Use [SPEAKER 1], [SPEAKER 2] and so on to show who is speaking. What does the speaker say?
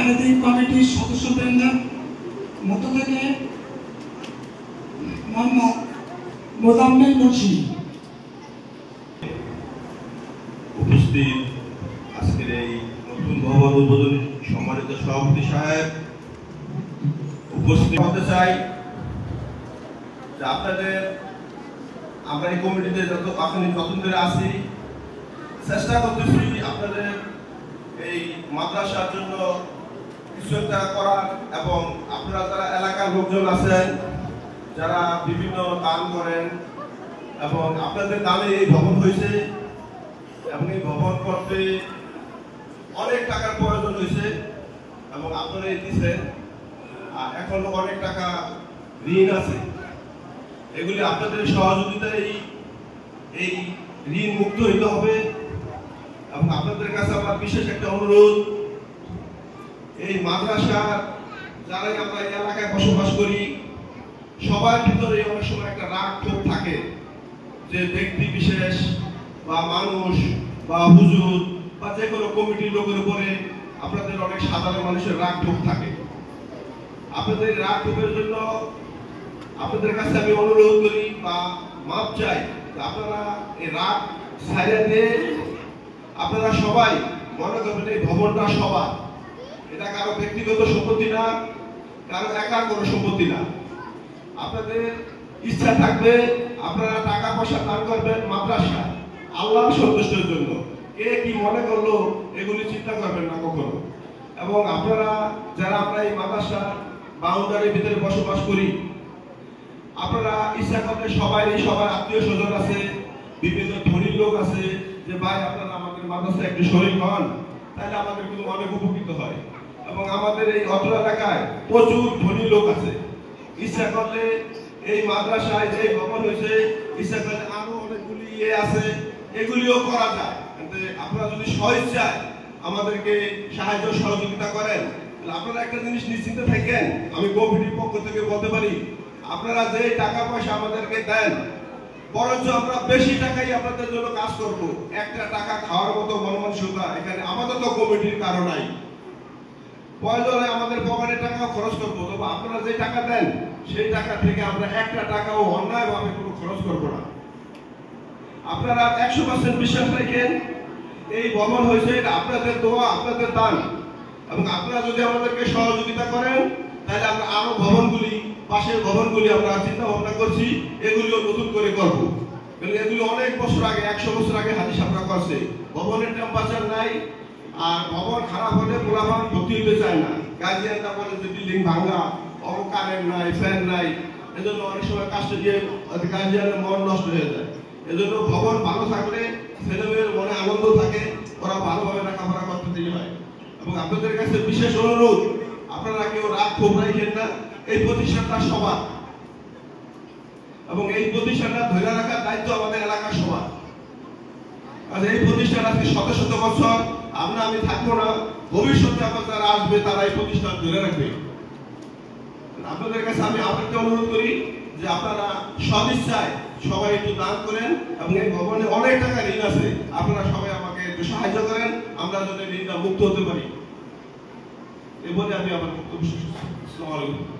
[SPEAKER 1] রাজনৈতিক কমিটির সদস্যবৃন্দের মধ্য থেকে মোহাম্মদ মোজাম্মেল মুন্সি।
[SPEAKER 2] উপস্থিত আজকের এই নতুন ভবন উদ্বোধনী সম্মানিত সভাপতি সাহেব, উপস্থিত হতে চাই যে আপনাদের আমরা এই কমিটিতে যতদিন ধরে আছি চেষ্টা করতেছি আপনাদের এই মাদ্রাসার জন্য কিছু একটা করার, এবং আপনারা যারা এলাকার লোকজন আছেন যারা বিভিন্ন দান করেন এবং আপনাদের দানে এই ভবন হয়েছে এবং এই ভবন করতে অনেক টাকার প্রয়োজন হয়েছে এবং আপনারা এই দিচ্ছেন, আর এখন অনেক টাকা ঋণ আছে, এগুলি আপনাদের সহযোগিতায় এই ঋণ মুক্ত হইতে হবে। এবং আপনাদের কাছে আমার বিশেষ একটা অনুরোধ, এই মাদ্রাসার যারাই আমরা এই এলাকায় বসবাস করি সবার ভিতরে অনেক সময় একটা রাগ ক্ষোভ থাকে, যে ব্যক্তি বিশেষ বা মানুষ বা হুজুর বা যে কোনো কমিটির লোকের উপরে আপনাদের অনেক সাধারণ মানুষের রাগ ক্ষোভ থাকে। আপনাদের রাগ ক্ষোভের জন্য আপনাদের কাছে আমি অনুরোধ করি বা মাপ চাই, আপনারা এই রাগ ছাইড়া দিয়ে আপনারা সবাই মনে করবেন এই ভবনটা সবার, এটা কারো ব্যক্তিগত সম্পত্তি না, কারো একার কোনো সম্পত্তি না। আপনাদের ইচ্ছা থাকবে আপনারা টাকা পয়সা দান করবেন মাদ্রাসা আল্লাহর সন্তুষ্টির জন্য, কে কি মনে করলো এগুলি চিন্তা করবেন না কখনো। এবং আপনারা যারা আমরা এই মাদ্রাসা বাউন্ডারির ভিতরে বসবাস করি, আপনারা ইচ্ছা করলে সবার আত্মীয় স্বজন আছে, বিভিন্ন ধনী লোক আছে, যে ভাই আপনারা আমাদের মাদ্রাসায় একটু শরীর হন, তাহলে আমাদের কিন্তু অনেক উপকৃত হয়। এবং আমাদের এই অত্র এলাকায় প্রচুর ধনী লোক আছে, ইচ্ছা করলে এই মাদ্রাসায় যে ভবন হয়েছে ইচ্ছা করলে আরো অনেকগুলি আছে, এগুলিও করা যায়। কিন্তু আপনারা যদি স্বইচ্ছায় আমাদেরকে সাহায্য সহযোগিতা করেন, তাহলে আপনারা একটা জিনিস নিশ্চিন্ত থাকেন, আমি কমিটির পক্ষ থেকে বলতে পারি, আপনারা যে টাকা পয়সা আমাদেরকে দেন বরঞ্চ আমরা বেশি টাকাই আপনাদের জন্য কাজ করব। একটা টাকা খাওয়ার মতো মনমানসিকতা এখানে আপাতত কমিটির কারণ নাই। প্রয়োজনে আমাদের পকেটের টাকা খরচ করবো, তবে আপনারা যে টাকা দেন সেই টাকা থেকে আমরা একটা টাকাও অন্যায়ভাবে কোনো খরচ করব না। আপনারা 100% বিশ্বাস রাখেন এই ভবন হয়েছে এটা আপনাদের দোয়া, আপনাদের দান, এবং আপনারা যদি আমাদেরকে সহযোগিতা করেন তাহলে আমরা আরো ভবনগুলি, পাশের ভবনগুলি আমরা চিন্তা ভাবনা করছি এগুলিও নতুন করে করবো। এগুলি অনেক বছর আগে, 100 বছর আগে হাজি সাহেবরা করছে। ভবনের টেম্পারেচার নাই, আর ভবন খারাপ হলে পোলাপান ভর্তি হতে চায় না। গার্জিয়ানরা বলে যে বিল্ডিং ভাঙা, কারেন্ট নাই, ফ্যান নাই, এজন্য অনেক সময় কাজটা দিয়ে গার্জিয়ানের মন নষ্ট হয়ে যায়। এজন্য ভবন ভালো থাকলে ছেলেমেয়ের মনে আনন্দ থাকে, ওরা ভালোভাবে লেখাপড়া করতে দেরি হয়। এবং আপনাদের কাছে বিশেষ অনুরোধ, আপনারা কেউ রাগ ক্ষোভ রাখেন না, এই প্রতিষ্ঠানটা সবার, এবং এই প্রতিষ্ঠানটা ধরে রাখার দায়িত্ব আমাদের এলাকার সবার। আজ এই প্রতিষ্ঠান আজকে শত শত বছর আমি থাকবো না, ভবিষ্যতে আবার যারা আসবে তারা এই প্রতিষ্ঠান ধরে রাখবে। আপনাদের কাছে আমি আপনাকে অনুরোধ করি যে আপনারা সদিচ্ছায় সবাই একটু দান করেন, এবং এই ভবনে অনেক টাকা ঋণ আছে, আপনারা সবাই আমাকে একটু সাহায্য করেন, আমরা যাতে ঋণটা মুক্ত হতে পারি। এ বলে আমি আমার বক্তব্য শেষ করছি। আসসালামু আলাইকুম।